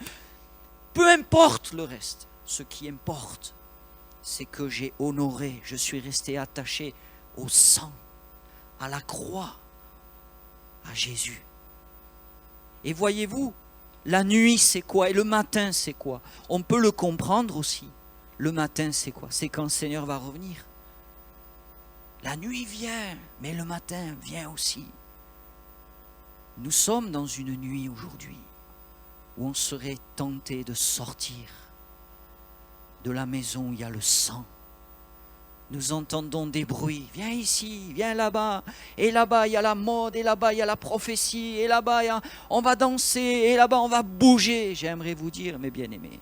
Peu importe le reste, ce qui importe, c'est que j'ai honoré, je suis resté attaché au sang, à la croix, à Jésus. Et voyez-vous, la nuit c'est quoi et le matin c'est quoi? On peut le comprendre aussi. Le matin c'est quoi? C'est quand le Seigneur va revenir. La nuit vient, mais le matin vient aussi. Nous sommes dans une nuit aujourd'hui où on serait tenté de sortir de la maison où il y a le sang. Nous entendons des bruits, viens ici, viens là-bas, et là-bas il y a la mode, et là-bas il y a la prophétie, et là-bas on va danser, et là-bas on va bouger. J'aimerais vous dire, mes bien-aimés,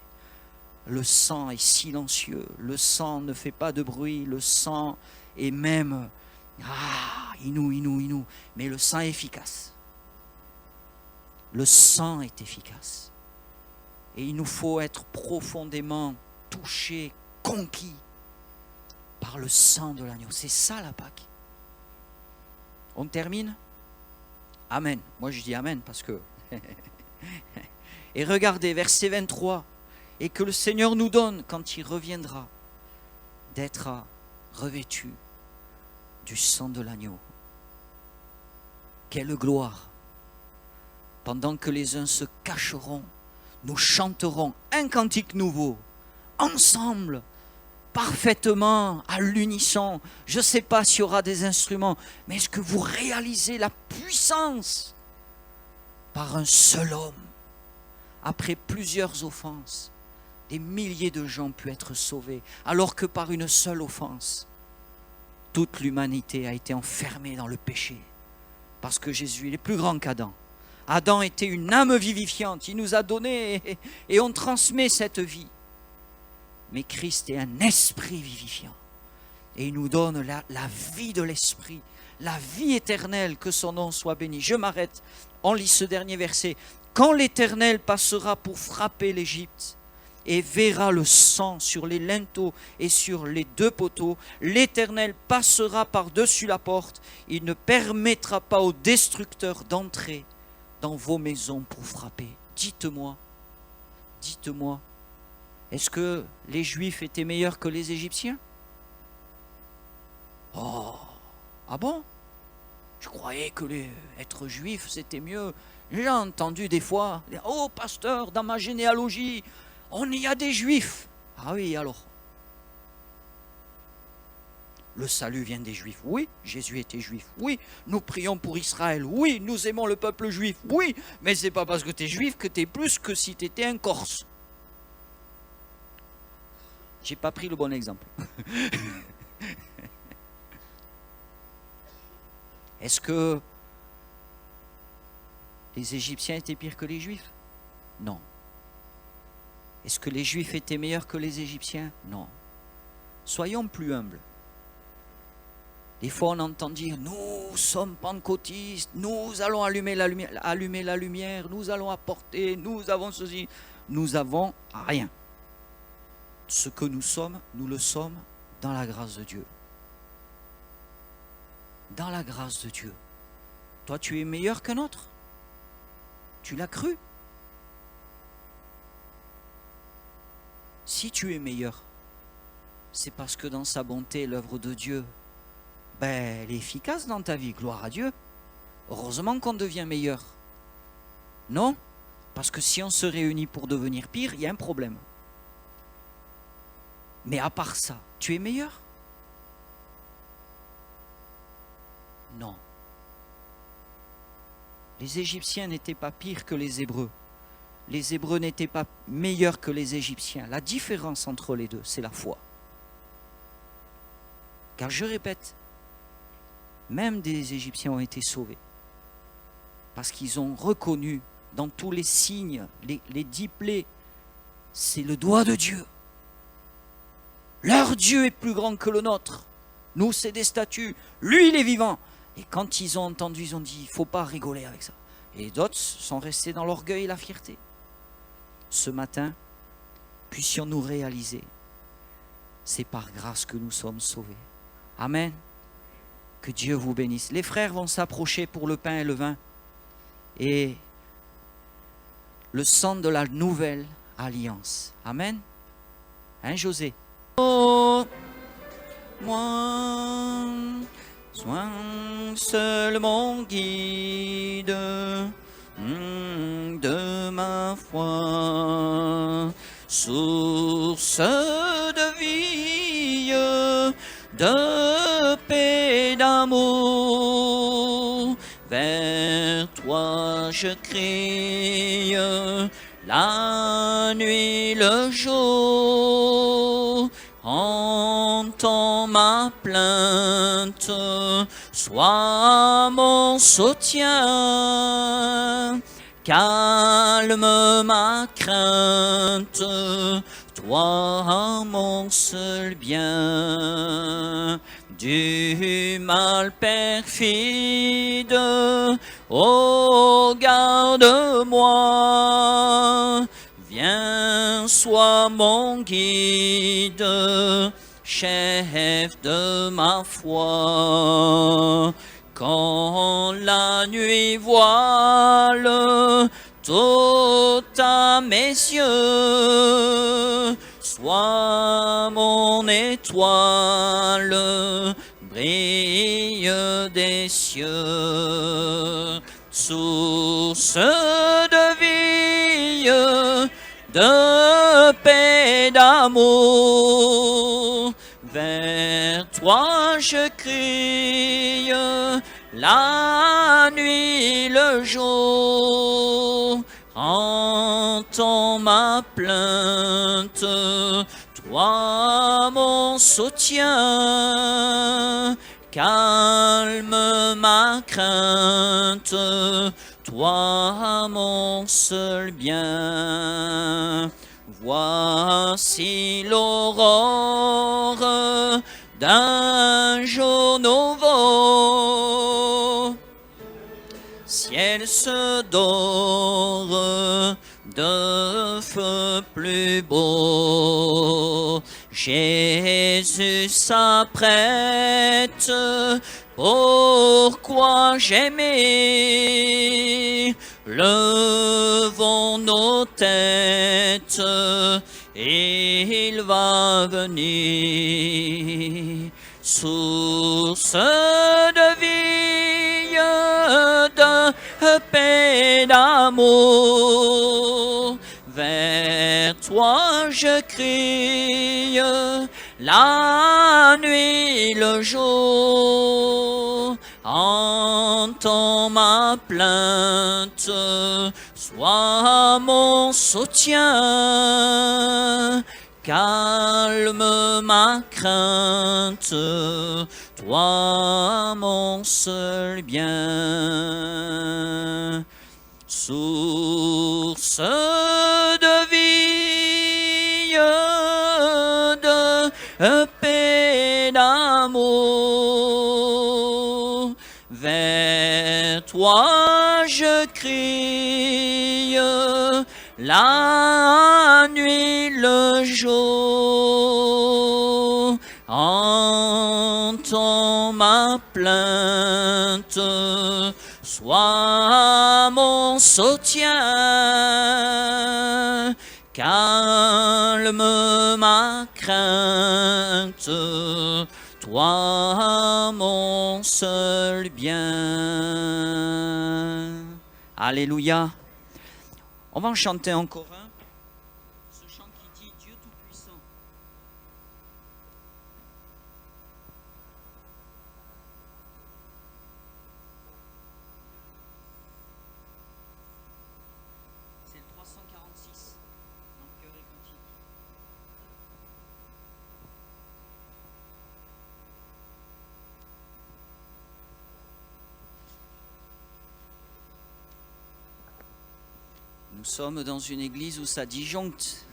le sang est silencieux, le sang ne fait pas de bruit, le sang est même, inou, mais le sang est efficace. Le sang est efficace. Et il nous faut être profondément touchés, conquis par le sang de l'agneau. C'est ça la Pâque. On termine? Amen. Moi je dis amen parce que... Et regardez, verset 23. Et que le Seigneur nous donne, quand il reviendra, d'être revêtus du sang de l'agneau. Quelle gloire! Pendant que les uns se cacheront, nous chanterons un cantique nouveau, ensemble, parfaitement, à l'unisson. Je ne sais pas s'il y aura des instruments, mais est-ce que vous réalisez la puissance par un seul homme, après plusieurs offenses, des milliers de gens pu être sauvés, alors que par une seule offense, toute l'humanité a été enfermée dans le péché, parce que Jésus il est plus grand qu'Adam. Adam était une âme vivifiante, il nous a donné et on transmet cette vie. Mais Christ est un esprit vivifiant et il nous donne la vie de l'esprit, la vie éternelle, que son nom soit béni. Je m'arrête, on lit ce dernier verset. Quand l'Éternel passera pour frapper l'Égypte et verra le sang sur les linteaux et sur les 2 poteaux, l'Éternel passera par-dessus la porte, il ne permettra pas aux destructeurs d'entrer dans vos maisons pour frapper. Dites-moi, est-ce que les Juifs étaient meilleurs que les Égyptiens? Oh, ah bon? Je croyais que être juif c'était mieux. J'ai entendu des fois, oh pasteur, dans ma généalogie, on y a des Juifs. Ah oui, alors? Le salut vient des Juifs, oui, Jésus était juif, oui, nous prions pour Israël, oui, nous aimons le peuple juif, oui, mais c'est pas parce que tu es juif que tu es plus que si tu étais un Corse. J'ai pas pris le bon exemple. Est-ce que les Égyptiens étaient pires que les Juifs? Non. Est-ce que les Juifs étaient meilleurs que les Égyptiens? Non. Soyons plus humbles. Des fois, on entend dire, nous sommes pentecôtistes, nous allons allumer la lumière, nous allons apporter, nous avons ceci. Nous avons rien. Ce que nous sommes, nous le sommes dans la grâce de Dieu. Dans la grâce de Dieu. Toi, tu es meilleur qu'un autre? Tu l'as cru? Si tu es meilleur, c'est parce que dans sa bonté, l'œuvre de Dieu, elle est efficace dans ta vie, gloire à Dieu. Heureusement qu'on devient meilleur. Non? Parce que si on se réunit pour devenir pire, il y a un problème. Mais à part ça, tu es meilleur? Non. Les Égyptiens n'étaient pas pires que les Hébreux. Les Hébreux n'étaient pas meilleurs que les Égyptiens. La différence entre les deux, c'est la foi. Car je répète, même des Égyptiens ont été sauvés. Parce qu'ils ont reconnu dans tous les signes, les 10 plaies, c'est le doigt de Dieu. Leur Dieu est plus grand que le nôtre. Nous, c'est des statues. Lui, il est vivant. Et quand ils ont entendu, ils ont dit, il ne faut pas rigoler avec ça. Et d'autres sont restés dans l'orgueil et la fierté. Ce matin, puissions-nous réaliser, c'est par grâce que nous sommes sauvés. Amen. Que Dieu vous bénisse. Les frères vont s'approcher pour le pain et le vin. Et le sang de la nouvelle alliance. Amen. Hein, José? Oh, moi, sois seul mon guide de ma foi, source de vie, de paix, d'amour. Vers toi je crie, la nuit, le jour. Entends ma plainte, sois mon soutien, calme ma crainte, toi mon seul bien. Du mal perfide, oh garde-moi. Viens, sois mon guide, chef de ma foi. Quand la nuit voile tout à mes yeux, sois mon étoiles brillent des cieux, source de vie, de paix, d'amour. Vers toi je crie, la nuit, le jour. Entends ma plainte, toi mon soutien. Calme ma crainte, toi mon seul bien. Voici l'aurore d'un jour nouveau. Ciel se dore de feu plus beau. Jésus s'apprête, pourquoi j'aimais? Levons nos têtes, il va venir. Source de vie, de paix, d'amour. Vers toi je crie, la nuit, le jour. Entends ma plainte, sois mon soutien. Calme ma crainte, toi mon seul bien. Source de vie, de paix, d'amour. Vers toi je crie, la nuit, le jour. Entends ma plainte, sois mon soutien. Calme ma crainte, toi mon seul bien. Alléluia. On va en chanter encore un. Ce chant qui dit Dieu Tout-Puissant. C'est le 346 dans le cœur et cantique. Nous sommes dans une église où ça disjoncte.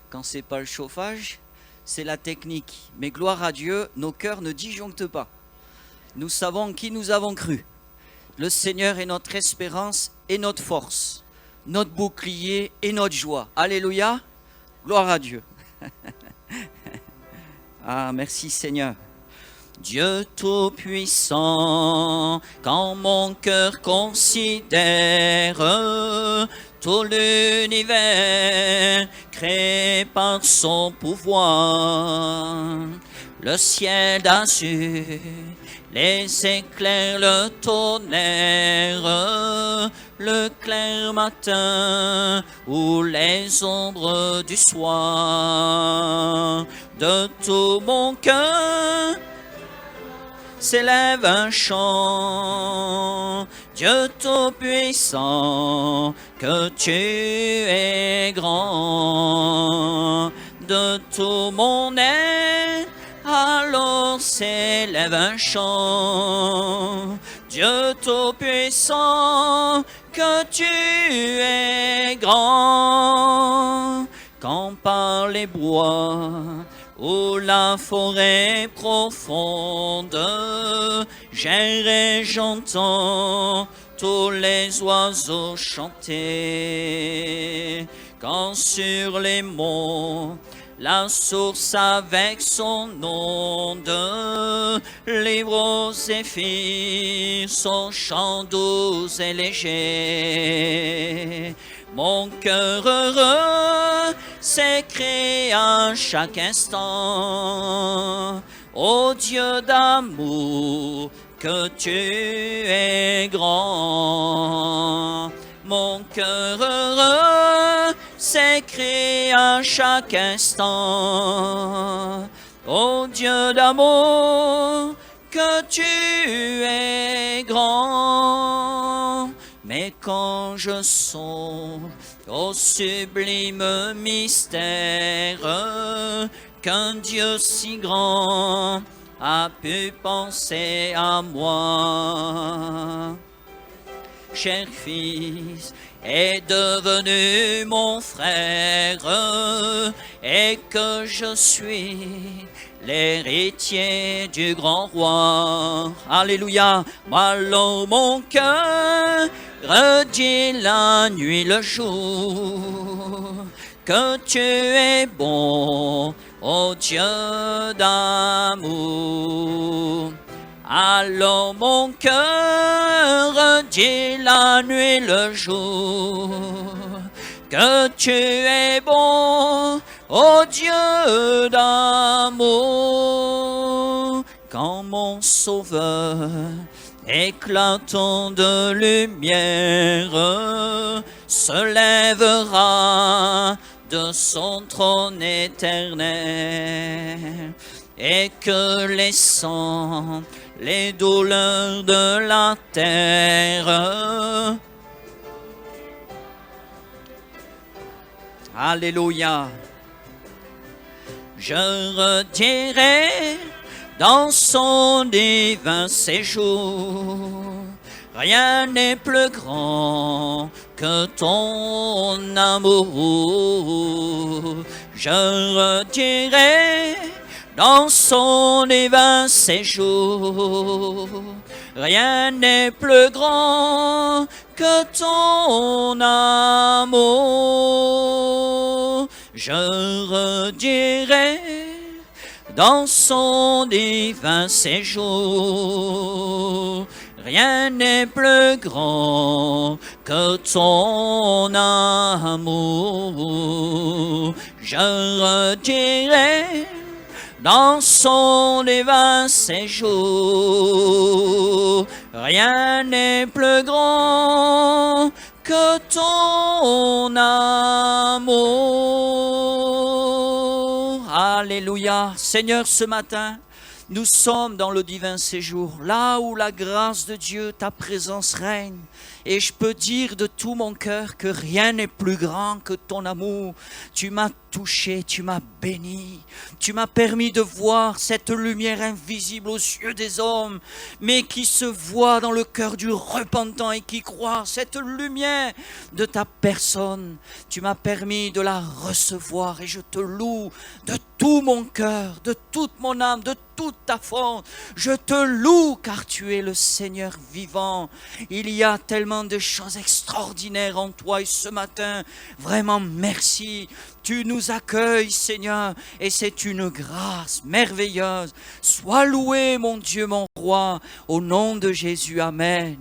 Quand c'est pas le chauffage, c'est la technique. Mais gloire à Dieu, nos cœurs ne disjonctent pas. Nous savons en qui nous avons cru. Le Seigneur est notre espérance et notre force, notre bouclier et notre joie. Alléluia, gloire à Dieu. Ah, merci Seigneur. Dieu Tout-Puissant, quand mon cœur considère tout l'univers créé par son pouvoir, le ciel d'azur, les éclairs, le tonnerre, le clair matin ou les ombres du soir, de tout mon cœur s'élève un chant. Dieu Tout-Puissant, que tu es grand. De tout mon être, alors s'élève un chant. Dieu Tout-Puissant, que tu es grand. Quand par les bois ou la forêt profonde, j'erre, j'entends tous les oiseaux chanter. Quand sur les monts, la source avec son onde livre aux zéphyrs son chant doux et léger. Mon cœur heureux s'écrie à chaque instant. Ô Dieu d'amour, que tu es grand. Mon cœur heureux s'écrie à chaque instant. Ô Dieu d'amour, que tu es grand. Mais quand je songe au sublime mystère qu'un Dieu si grand a pu penser à moi, cher fils est devenu mon frère et que je suis l'héritier du grand roi. Alléluia. Alors mon cœur redit la nuit le jour que tu es bon, ô Dieu d'amour. Alors mon cœur dit la nuit le jour que tu es bon, ô Dieu d'amour. Quand mon sauveur éclatant de lumière se lèvera de son trône éternel, et que laissant les douleurs de la terre, alléluia, je redirai dans son divin séjour, rien n'est plus grand que ton amour. Je redirai dans son divin séjour, rien n'est plus grand que ton amour. Je redirai dans son divin séjour, rien n'est plus grand que ton amour. Je redirai dans son divin séjour, rien n'est plus grand que ton amour. Alléluia. Seigneur, ce matin, nous sommes dans le divin séjour, là où la grâce de Dieu, ta présence règne. Et je peux dire de tout mon cœur que rien n'est plus grand que ton amour. Tu m'as touché, tu m'as béni, tu m'as permis de voir cette lumière invisible aux yeux des hommes, mais qui se voit dans le cœur du repentant et qui croit, cette lumière de ta personne. Tu m'as permis de la recevoir et je te loue de tout mon cœur, de toute mon âme, de toute ta force. Je te loue car tu es le Seigneur vivant. Il y a tellement de choses extraordinaires en toi et ce matin, vraiment merci. Tu nous accueilles, Seigneur, et c'est une grâce merveilleuse. Sois loué, mon Dieu, mon roi, au nom de Jésus. Amen.